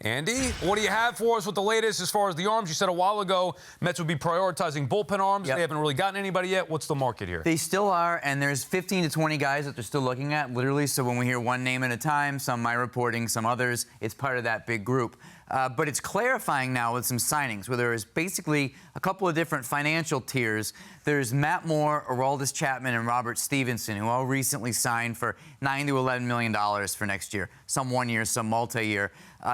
Andy, what do you have for us with the latest as far as the arms? You said a while ago Mets would be prioritizing bullpen arms. Yep. They haven't really gotten anybody yet. What's the market here? They still are, and there's 15 to 20 guys that they're still looking at, literally. So when we hear one name at a time, some my reporting, some others, it's part of that big group. But it's clarifying now with some signings where there is basically a couple of different financial tiers. There's Matt Moore, Aroldis Chapman, and Robert Stevenson, who all recently signed for $9 to $11 million for next year. Some 1 year, some multi-year.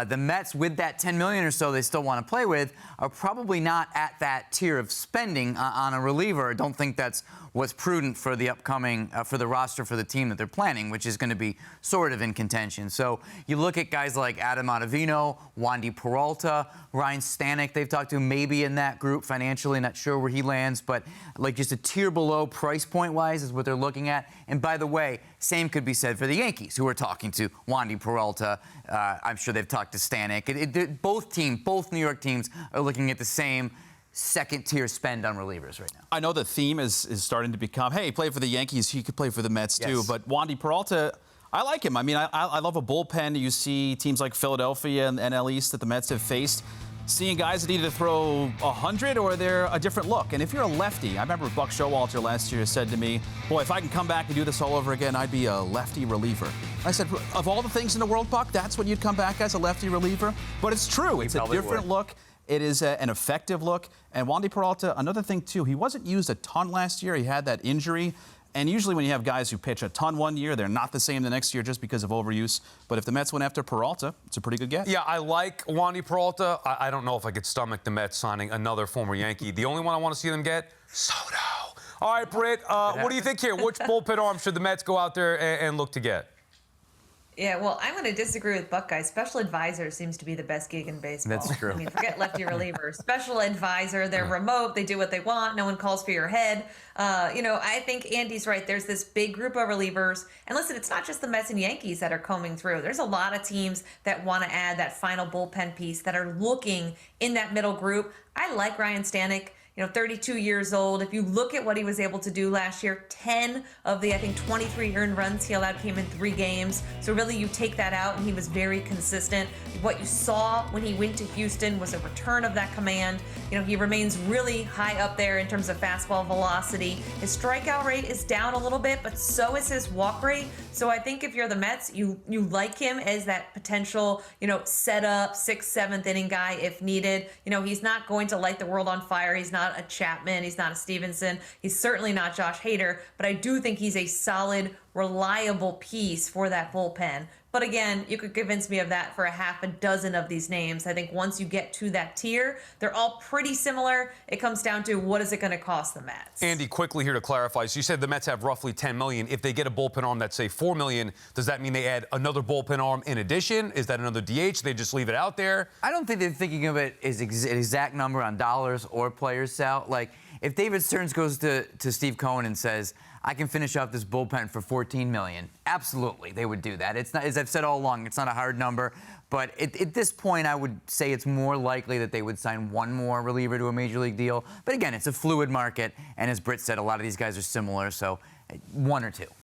The Mets, with that $10 million or so they still want to play with, are probably not at that tier of spending on a reliever. I don't think that's what's prudent for the upcoming, for the roster for the team that they're planning, which is going to be sort of in contention. So you look at guys like Adam Ottavino, Wandy Peralta, Ryne Stanek they've talked to, maybe in that group financially, not sure where he lands, but like just a tier below price point-wise is what they're looking at. And by the way, same could be said for the Yankees, who are talking to Wandy Peralta. I'm sure they've talked to Stanek. Both New York teams are looking at the same second-tier spend on relievers right now. I know the theme is starting to become, hey, he played for the Yankees, he could play for the Mets too. But Wandy Peralta, I like him. I mean, I love a bullpen. You see teams like Philadelphia and NL East that the Mets have faced, seeing guys that either throw 100 or they're a different look. And if you're a lefty, I remember Buck Showalter last year said to me, boy, if I can come back and do this all over again, I'd be a lefty reliever. I said, of all the things in the world, Buck, that's what you'd come back as, a lefty reliever? But it's true. It's a different look. It is an effective look. And Wandy Peralta, another thing, too, he wasn't used a ton last year. He had that injury. And usually when you have guys who pitch a ton 1 year, they're not the same the next year just because of overuse. But if the Mets went after Peralta, it's a pretty good get. Yeah, I like Wandy Peralta. I don't know if I could stomach the Mets signing another former Yankee. The only one I want to see them get, Soto. All right, Britt, what do you think here? Which bullpen arm should the Mets go out there and look to get? Yeah, well, I'm going to disagree with Buckeye. Special advisor seems to be the best gig in baseball. That's true. I mean, forget lefty reliever. Special advisor, they're remote, they do what they want, no one calls for your head. I think Andy's right. There's this big group of relievers. And listen, it's not just the Mets and Yankees that are combing through. There's a lot of teams that want to add that final bullpen piece that are looking in that middle group. I like Ryne Stanek. 32 years old. If you look at what he was able to do last year, 10 of the, I think, 23 earned runs he allowed came in 3 games. So really you take that out and he was very consistent. What you saw when he went to Houston was a return of that command. He remains really high up there in terms of fastball velocity. His strikeout rate is down a little bit, but so is his walk rate. So I think if you're the Mets, you like him as that potential, set up 6th, 7th inning guy if needed. He's not going to light the world on fire. He's not a Chapman. He's not a Stevenson. He's certainly not Josh Hader, but I do think he's a solid, reliable piece for that bullpen. But again, you could convince me of that for a half a dozen of these names. I think once you get to that tier, they're all pretty similar. It comes down to what is it going to cost the Mets. Andy, quickly here to clarify. So you said the Mets have roughly $10 million. If they get a bullpen arm that's, say, $4 million, does that mean they add another bullpen arm in addition? Is that another DH? They just leave it out there? I don't think they're thinking of it as an exact number on dollars or players, Sal. Like, if David Stearns goes to Steve Cohen and says, I can finish off this bullpen for $14 million, absolutely, they would do that. It's not, as I've said all along, it's not a hard number. But at this point, I would say it's more likely that they would sign one more reliever to a major league deal. But again, it's a fluid market. And as Britt said, a lot of these guys are similar. So 1 or 2.